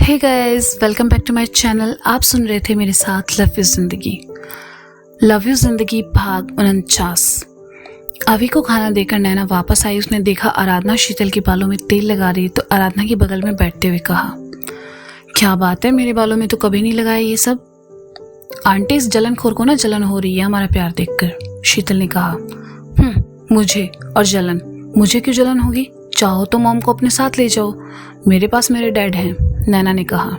Hey guys, welcome back to my channel. आप सुन रहे थे मेरे साथ लव यू जिंदगी भाग 49। अभी को खाना देकर नैना वापस आई। उसने देखा आराधना शीतल के बालों में तेल लगा रही तो आराधना के बगल में बैठते हुए कहा, क्या बात है, मेरे बालों में तो कभी नहीं लगाया ये सब। आंटी, इस जलनखोर को ना जलन हो रही है हमारा प्यार देखकर, शीतल ने कहा। मुझे और जलन? मुझे क्यों जलन होगी? चाहो तो मॉम को अपने साथ ले जाओ, मेरे पास मेरे डैड हैं, नैना ने कहा।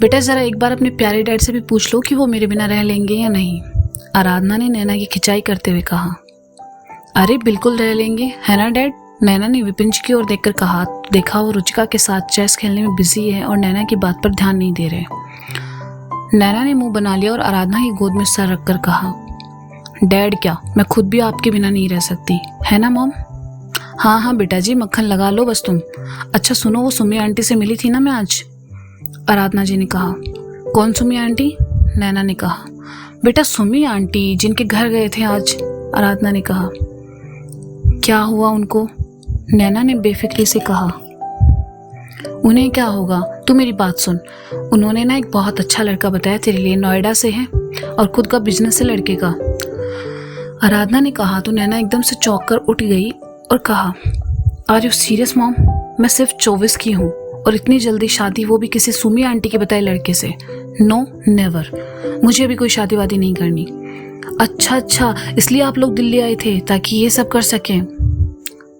बेटा, जरा एक बार अपने प्यारे डैड से भी पूछ लो कि वो मेरे बिना रह लेंगे या नहीं, आराधना ने नैना की खिंचाई करते हुए कहा। अरे बिल्कुल रह लेंगे, है ना डैड, नैना ने विपिन जी की ओर देखकर कहा। देखा वो रुचिका के साथ चेस खेलने में बिजी है और नैना की बात पर ध्यान नहीं दे रहे। नैना ने मुंह बना लिया और आराधना की गोद में सर रखकर कहा, डैड क्या, मैं खुद भी आपके बिना नहीं रह सकती, है ना मॉम? हाँ बेटा जी, मक्खन लगा लो बस तुम। अच्छा सुनो, वो सुमी आंटी से मिली थी ना मैं आज, आराधना जी ने कहा। कौन सुमी आंटी? नैना ने कहा। बेटा सुमी आंटी, जिनके घर गए थे आज, आराधना ने कहा। क्या हुआ उनको? नैना ने बेफिक्री से कहा। उन्हें क्या होगा, तू मेरी बात सुन। उन्होंने ना एक बहुत अच्छा लड़का बताया तेरे लिए, नोएडा से है और खुद का बिजनेस है लड़के का, आराधना ने कहा। तो नैना एकदम से चौंक कर उठ गई और कहा, आर यू सीरियस मॉम? मैं सिर्फ 24 की हूँ और इतनी जल्दी शादी, वो भी किसी सुमी आंटी के बताए लड़के से? नो नेवर, मुझे अभी कोई शादी वादी नहीं करनी। अच्छा, इसलिए आप लोग दिल्ली आए थे ताकि ये सब कर सकें?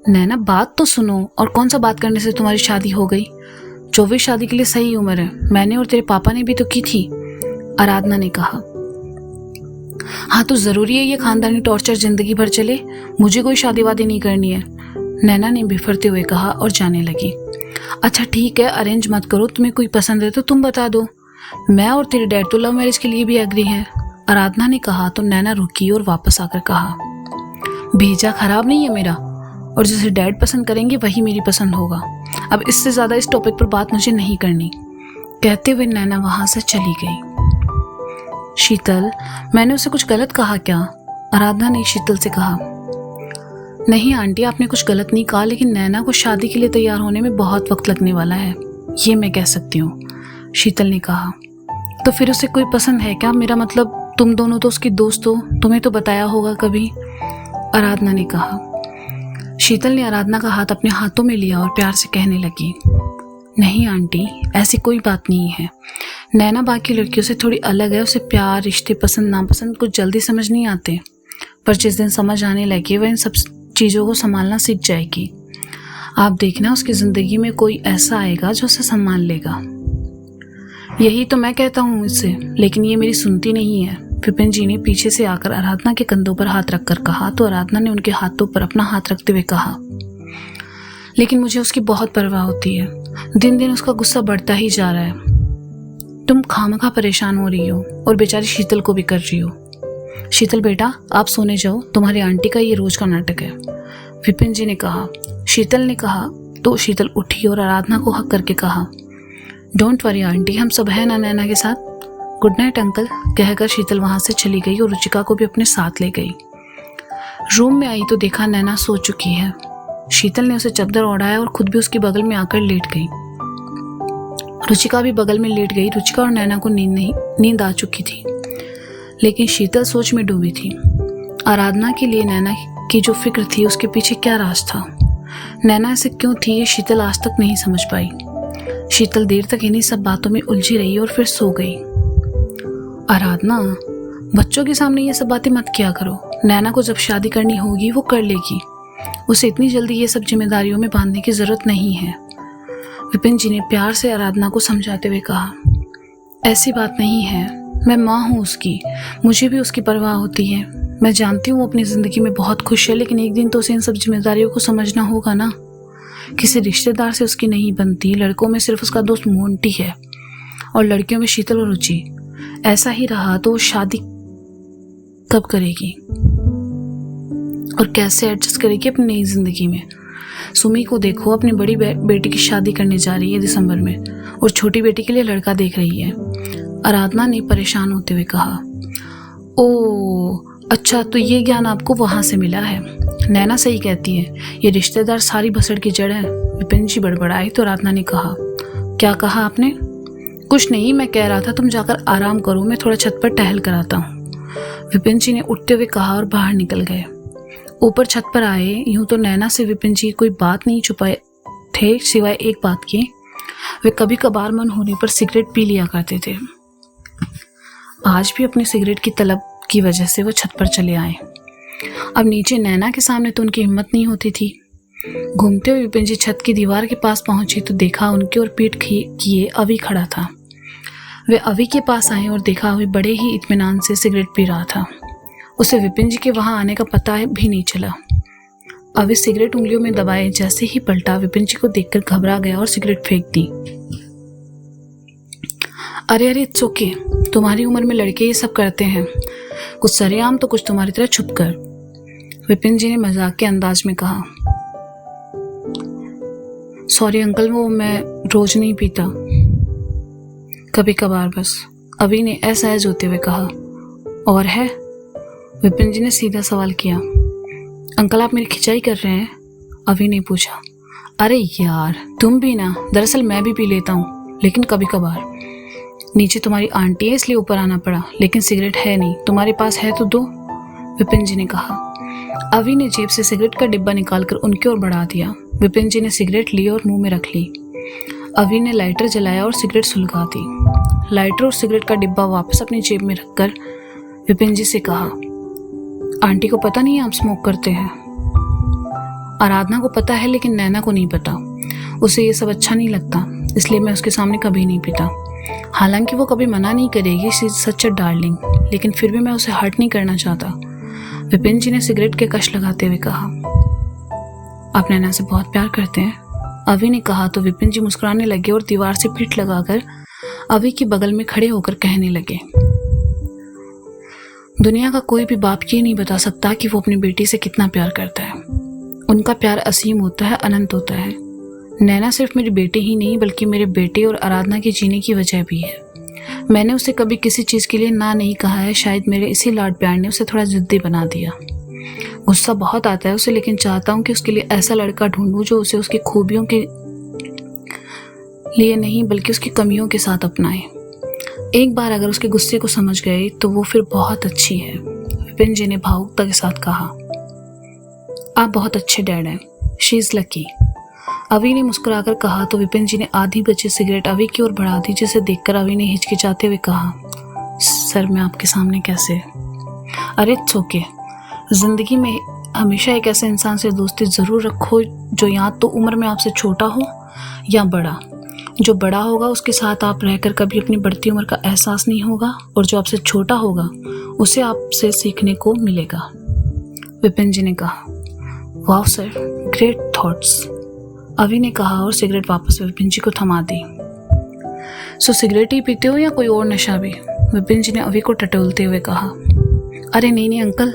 नैना बात तो सुनो, और कौन सा बात करने से तुम्हारी शादी हो गई? 24 शादी के लिए सही उम्र है, मैंने और तेरे पापा ने भी तो की थी, आराधना ने कहा। हाँ तो जरूरी है ये खानदानी टॉर्चर जिंदगी भर चले? मुझे कोई शादी वादी नहीं करनी है, नैना ने बिफरते हुए कहा और जाने लगी। अच्छा ठीक है, अरेंज मत करो, तुम्हें कोई पसंद है तो तुम बता दो, मैं और तेरे डैड तो लव मैरिज के लिए भी एग्री हैं, आराधना ने कहा। तो नैना रुकी और वापस आकर कहा, भेजा खराब नहीं है मेरा, और जिसे डैड पसंद करेंगे वही मेरी पसंद होगा। अब इससे ज्यादा इस टॉपिक पर बात मुझे नहीं करनी, कहते हुए नैना वहां से चली गई। शीतल, मैंने उसे कुछ गलत कहा क्या? आराधना ने शीतल से कहा। नहीं आंटी, आपने कुछ गलत नहीं कहा, लेकिन नैना को शादी के लिए तैयार होने में बहुत वक्त लगने वाला है, ये मैं कह सकती हूँ, शीतल ने कहा। तो फिर उसे कोई पसंद है क्या? मेरा मतलब तुम दोनों तो उसकी दोस्त हो, तुम्हें तो बताया होगा कभी, आराधना ने कहा। शीतल ने आराधना का हाथ अपने हाथों में लिया और प्यार से कहने लगी, नहीं आंटी, ऐसी कोई बात नहीं है। नैना बाकी लड़कियों से थोड़ी अलग है, उसे प्यार, रिश्ते, पसंद नापसंद कुछ जल्दी समझ नहीं आते, पर जिस दिन समझ आने लगे वह इन सब चीज़ों को संभालना सीख जाएगी। आप देखना, उसकी ज़िंदगी में कोई ऐसा आएगा जो उसे संभाल लेगा। यही तो मैं कहता हूँ इससे, लेकिन ये मेरी सुनती नहीं है, विपिन जी ने पीछे से आकर आराधना के कंधों पर हाथ रखकर कहा। तो आराधना ने उनके हाथों पर अपना हाथ रखते हुए कहा, लेकिन मुझे उसकी बहुत परवाह होती है, दिन दिन उसका गुस्सा बढ़ता ही जा रहा है। तुम खामखा परेशान हो रही हो और बेचारी शीतल को भी कर रही हो। शीतल बेटा, आप सोने जाओ, तुम्हारी आंटी का ये रोज का नाटक है, विपिन जी ने कहा। शीतल ने कहा तो शीतल उठी और आराधना को हक करके कहा, डोंट वरी आंटी, हम सब है ना नैना के साथ। गुड नाइट अंकल, कहकर शीतल वहां से चली गई और रुचिका को भी अपने साथ ले गई। रूम में आई तो देखा नैना सो चुकी है। शीतल ने उसे चद्दर ओढ़ाया और खुद भी उसके बगल में आकर लेट गई। रुचिका भी बगल में लेट गई। रुचिका और नैना को नींद आ चुकी थी, लेकिन शीतल सोच में डूबी थी। आराधना के लिए नैना की जो फिक्र थी, उसके पीछे क्या राज था? नैना ऐसे क्यों थी, ये शीतल आज तक नहीं समझ पाई। शीतल देर तक इन्हीं सब बातों में उलझी रही और फिर सो गई। आराधना, बच्चों के सामने ये सब बातें मत किया करो, नैना को जब शादी करनी होगी वो कर लेगी, उसे इतनी जल्दी ये सब जिम्मेदारियों में बांधने की जरूरत नहीं है, विपिन जी ने प्यार से आराधना को समझाते हुए कहा। ऐसी बात नहीं है, मैं माँ हूँ उसकी, मुझे भी उसकी परवाह होती है। मैं जानती हूँ वो अपनी ज़िंदगी में बहुत खुश है, लेकिन एक दिन तो उसे इन सब जिम्मेदारियों को समझना होगा ना। किसी रिश्तेदार से उसकी नहीं बनती, लड़कों में सिर्फ उसका दोस्त मोंटी है और लड़कियों में शीतल और रुचि। ऐसा ही रहा तो वो शादी कब करेगी और कैसे एडजस्ट करेगी अपनी नई जिंदगी में? सुमी को देखो, अपनी बड़ी बेटी की शादी करने जा रही है दिसंबर में और छोटी बेटी के लिए लड़का देख रही है, आराधना ने परेशान होते हुए कहा। ओ अच्छा, तो ये ज्ञान आपको वहां से मिला है? नैना सही कहती है, ये रिश्तेदार सारी भसड़ की जड़ है, विपिन जी बड़बड़ाए तो आराधना ने कहा। क्या कहा आपने? कुछ नहीं, मैं कह रहा था तुम जाकर आराम करो, मैं थोड़ा छत पर टहल कर आता हूँ, विपिन जी ने उठते हुए कहा और बाहर निकल गए। ऊपर छत पर आए यूं तो नैना से विपिन जी कोई बात नहीं छुपाए थे सिवाय एक बात के, वे कभी कभार मन होने पर सिगरेट पी लिया करते थे। आज भी अपने सिगरेट की तलब की वजह से वो छत पर चले आए। अब नीचे नैना के सामने तो उनकी हिम्मत नहीं होती थी। घूमते हुए विपिन जी छत की दीवार के पास पहुंचे तो देखा उनके और पीठ किए अभी खड़ा था। वे अभी के पास आए और देखा अभी बड़े ही इत्मीनान से सिगरेट पी रहा था। उसे विपिन जी के वहां आने का पता भी नहीं चला। अभी सिगरेट उंगलियों में दबाए जैसे ही पलटा, विपिन जी को देखकर घबरा गया और सिगरेट फेंक दी। अरे अरे, इट्स ओके, तुम्हारी उम्र में लड़के ये सब करते हैं, कुछ सरेआम तो कुछ तुम्हारी तरह छुप कर, विपिन जी ने मजाक के अंदाज में कहा। सॉरी अंकल, वो मैं रोज नहीं पीता, कभी कभार बस, अभी ने असहज होते हुए कहा। और है? विपिन जी ने सीधा सवाल किया। अंकल आप मेरी खिंचाई कर रहे हैं? अभी ने पूछा। अरे यार तुम भी ना, दरअसल मैं भी पी लेता हूँ लेकिन कभी कभार। नीचे तुम्हारी आंटी है इसलिए ऊपर आना पड़ा, लेकिन सिगरेट है नहीं, तुम्हारे पास है तो दो, विपिन जी ने कहा। अभी ने जेब से सिगरेट का डिब्बा निकालकर उनकी ओर बढ़ा दिया। विपिन जी ने सिगरेट ली और मुंह में रख ली। अभी ने लाइटर जलाया और सिगरेट सुलगा दी। लाइटर और सिगरेट का डिब्बा वापस अपनी जेब में रखकर विपिन जी से कहा, आंटी को पता नहीं आप स्मोक करते हैं? आराधना को पता है लेकिन नैना को नहीं पता। उसे ये सब अच्छा नहीं लगता, इसलिए मैं उसके सामने कभी नहीं पीता। हालांकि वो कभी मना नहीं करेगी, she is such a darling, लेकिन फिर भी मैं उसे हर्ट नहीं करना चाहता, विपिन जी ने सिगरेट के कश लगाते हुए कहा। आप नैना से बहुत प्यार करते हैं? अभी ने कहा तो विपिन जी मुस्कुराने लगे और दीवार से पीठ लगाकर अभी के बगल में खड़े होकर कहने लगे, दुनिया का कोई भी बाप ये नहीं बता सकता कि वो अपनी बेटी से कितना प्यार करता है। उनका प्यार असीम होता है, अनंत होता है। नैना सिर्फ मेरी बेटी ही नहीं बल्कि मेरे बेटे और आराधना के जीने की वजह भी है। मैंने उसे कभी किसी चीज़ के लिए ना नहीं कहा है, शायद मेरे इसी लाड प्यार ने उसे थोड़ा जिद्दी बना दिया। गुस्सा बहुत आता है उसे, लेकिन चाहता हूँ कि उसके लिए ऐसा लड़का ढूंढूं जो उसे उसकी खूबियों के लिए नहीं बल्कि उसकी कमियों के साथ अपनाए। एक बार अगर उसके गुस्से को समझ गए तो वो फिर बहुत अच्छी है, विपिन जी ने भावुकता के साथ कहा। आप बहुत अच्छे डैड हैं, शी इज लकी, अवी ने मुस्कुराकर कहा तो विपिन जी ने आधी बची सिगरेट अवी की ओर बढ़ा दी, जिसे देखकर अवी ने हिचकिचाते हुए कहा, सर मैं आपके सामने कैसे? अरे इट्स ओके, जिंदगी में हमेशा एक ऐसे इंसान से दोस्ती ज़रूर रखो जो या तो उम्र में आपसे छोटा हो या बड़ा। जो बड़ा होगा उसके साथ आप रहकर कभी अपनी बढ़ती उम्र का एहसास नहीं होगा, और जो आपसे छोटा होगा उसे आपसे सीखने को मिलेगा, विपिन जी ने कहा। वाह सर, ग्रेट थॉट्स, अवी ने कहा और सिगरेट वापस विपिन जी को थमा दी। सो सिगरेट ही पीते हो या कोई और नशा भी? विपिन जी ने अवी को टटोलते हुए कहा। अरे नहीं अंकल,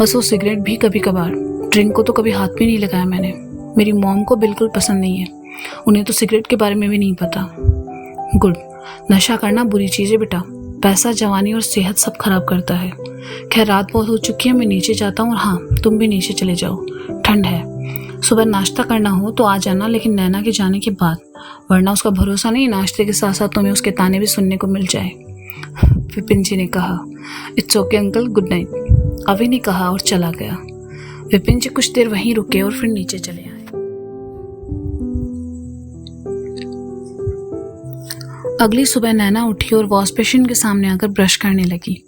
बस वो सिगरेट भी कभी कभार, ड्रिंक को तो कभी हाथ भी नहीं लगाया मैंने। मेरी मॉम को बिल्कुल पसंद नहीं है, उन्हें तो सिगरेट के बारे में भी नहीं पता। गुड, नशा करना बुरी चीज़ है बेटा, पैसा, जवानी और सेहत सब खराब करता है। खैर रात बहुत हो चुकी है, मैं नीचे जाता हूँ, और हाँ तुम भी नीचे चले जाओ, ठंड है। सुबह नाश्ता करना हो तो आ जाना, लेकिन नैना के जाने के बाद, वरना उसका भरोसा नहीं नाश्ते के साथ साथ तुम्हें उसके ताने भी सुनने को मिल जाए, विपिन जी ने कहा। It's okay uncle, good night, अवी ने कहा और चला गया। विपिन जी कुछ देर वहीं रुके और फिर नीचे चले आए। अगली सुबह नैना उठी और वॉश बेसिन के सामने आकर ब्रश करने लगी।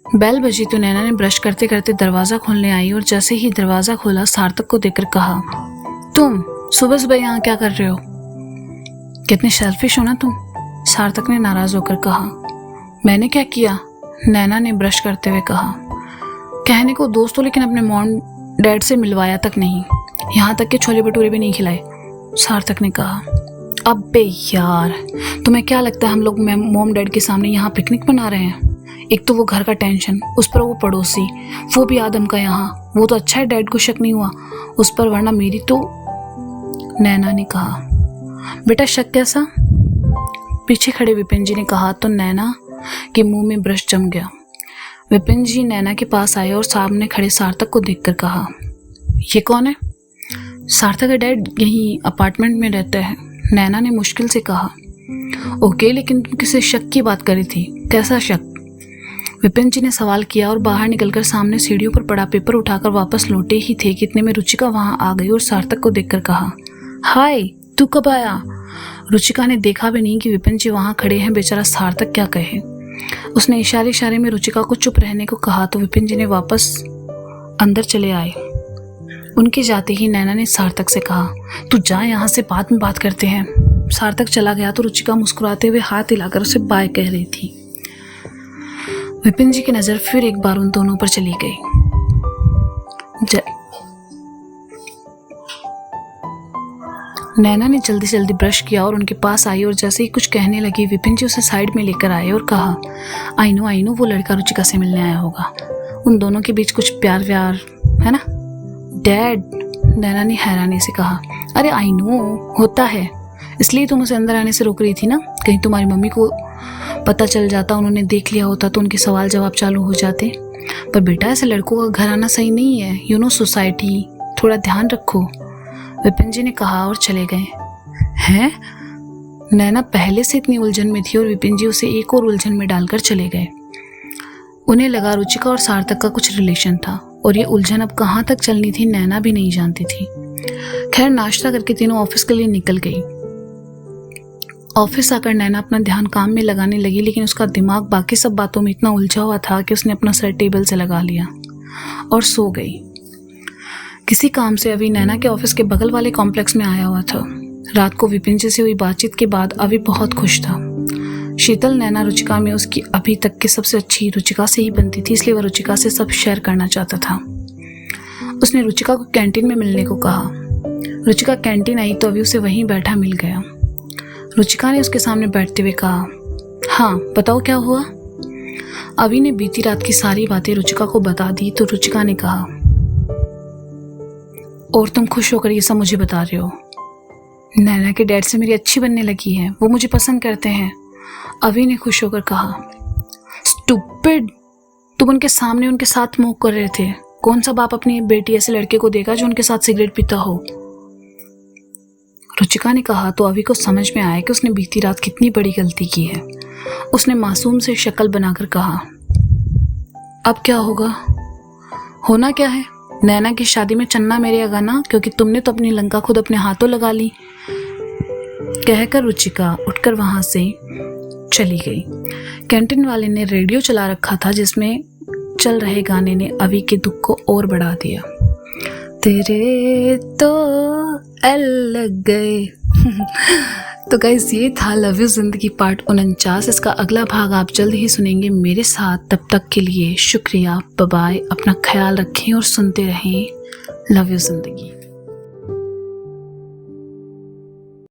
बेल बजी तो नैना ने ब्रश करते करते दरवाज़ा खोलने आई और जैसे ही दरवाज़ा खोला सार्थक को देखकर कहा, तुम सुबह सुबह यहाँ क्या कर रहे हो? कितने सेल्फिश हो ना तुम, सार्थक ने नाराज़ होकर कहा। मैंने क्या किया? नैना ने ब्रश करते हुए कहा। कहने को दोस्त हो, लेकिन अपने मॉम डैड से मिलवाया तक नहीं, यहाँ तक कि छोले भटूरे भी नहीं खिलाए, सार्थक ने कहा। अबे यार, तुम्हें क्या लगता है हम लोग मॉम डैड के सामने यहाँ पिकनिक मना रहे हैं? एक तो वो घर का टेंशन, उस पर वो पड़ोसी, वो भी आदम का यहाँ। वो तो अच्छा है डैड को शक नहीं हुआ उस पर, वरना मेरी तो, नैना ने कहा। बेटा शक कैसा? पीछे खड़े विपिन जी ने कहा तो नैना के मुंह में ब्रश जम गया। विपिन जी नैना के पास आए और सामने खड़े सार्थक को देखकर कहा, ये कौन है? सार्थक का डैड यहीं अपार्टमेंट में रहता है, नैना ने मुश्किल से कहा। ओके, लेकिन तुम किसी शक की बात करी थी, कैसा शक? विपिन जी ने सवाल किया और बाहर निकलकर सामने सीढ़ियों पर पड़ा पेपर उठाकर वापस लौटे ही थे कि इतने में रुचिका वहां आ गई और सार्थक को देखकर कहा, हाय, तू कब आया? रुचिका ने देखा भी नहीं कि विपिन जी वहां खड़े हैं, बेचारा सार्थक क्या कहे। उसने इशारे इशारे में रुचिका को चुप रहने को कहा तो विपिन जी ने वापस अंदर चले आए। उनके जाते ही नैना ने सार्थक से कहा, तू जा, यहाँ से बाद में बात करते हैं। सार्थक चला गया तो रुचिका मुस्कुराते हुए हाथ हिलाकर उसे बाय कह रही थी। विपिन जी की नजर फिर एक बार उन दोनों पर चली गई। नैना ने जल्दी जल्दी ब्रश किया और उनके पास आई और जैसे ही कुछ कहने लगी विपिन जी उसे साइड में लेकर आए और कहा, आई नो वो लड़का रुचिका से मिलने आया होगा, उन दोनों के बीच कुछ प्यार व्यार है ना? डैड, नैना ने हैरानी से कहा, अरे आई नो होता है, इसलिए तुम उसे अंदर आने से रोक रही थी ना, कहीं तुम्हारी मम्मी को पता चल जाता, उन्होंने देख लिया होता तो उनके सवाल जवाब चालू हो जाते। पर बेटा, ऐसे लड़कों का घर आना सही नहीं है, यू नो सोसाइटी, थोड़ा ध्यान रखो, विपिन जी ने कहा और चले गए। हैं? नैना पहले से इतनी उलझन में थी और विपिन जी उसे एक और उलझन में डालकर चले गए। उन्हें लगा रुचिका और सार्थक का कुछ रिलेशन था और ये उलझन अब कहाँ तक चलनी थी नैना भी नहीं जानती थी। खैर, नाश्ता करके तीनों ऑफिस के लिए निकल गई। ऑफिस आकर नैना अपना ध्यान काम में लगाने लगी, लेकिन उसका दिमाग बाकी सब बातों में इतना उलझा हुआ था कि उसने अपना सर टेबल से लगा लिया और सो गई। किसी काम से अभी नैना के ऑफिस के बगल वाले कॉम्प्लेक्स में आया हुआ था। रात को विपिन जी से हुई बातचीत के बाद अभी बहुत खुश था। शीतल नैना रुचिका में उसकी अभी तक की सबसे अच्छी रुचिका से ही बनती थी, इसलिए वह रुचिका से सब शेयर करना चाहता था। उसने रुचिका को कैंटीन में मिलने को कहा। रुचिका कैंटीन आई तो अभी उसे वहीं बैठा मिल गया। रुचिका ने उसके सामने बैठते हुए कहा, हाँ बताओ क्या हुआ? अभी ने बीती रात की सारी बातें रुचिका को बता दी तो रुचिका ने कहा, और तुम खुश होकर ये सब मुझे बता रहे हो? नैना के डैड से मेरी अच्छी बनने लगी है, वो मुझे पसंद करते हैं, अभी ने खुश होकर कहा। स्टूपिड, तुम उनके सामने उनके साथ मूव कर रहे थे। कौन सा बाप अपनी बेटी ऐसे लड़के को देगा जो उनके साथ सिगरेट पीता हो? रुचिका ने कहा तो अभी को समझ में आया कि उसने बीती रात कितनी बड़ी गलती की है। उसने मासूम से शक्ल बनाकर कहा, अब क्या होगा? होना क्या है? नैना की शादी में चन्ना मेरेगा ना, क्योंकि तुमने तो अपनी लंका खुद अपने हाथों लगा ली, कहकर रुचिका उठकर वहां से चली गई। कैंटीन वाले ने रेडियो चला रखा था जिसमें चल रहे गाने ने अभी के दुख को और बढ़ा दिया। तेरे तो एल लग गए। तो गाइस, ये था लव यू जिंदगी पार्ट 49। इसका अगला भाग आप जल्द ही सुनेंगे मेरे साथ। तब तक के लिए शुक्रिया, बाय बाय, अपना ख्याल रखें और सुनते रहें लव यू जिंदगी।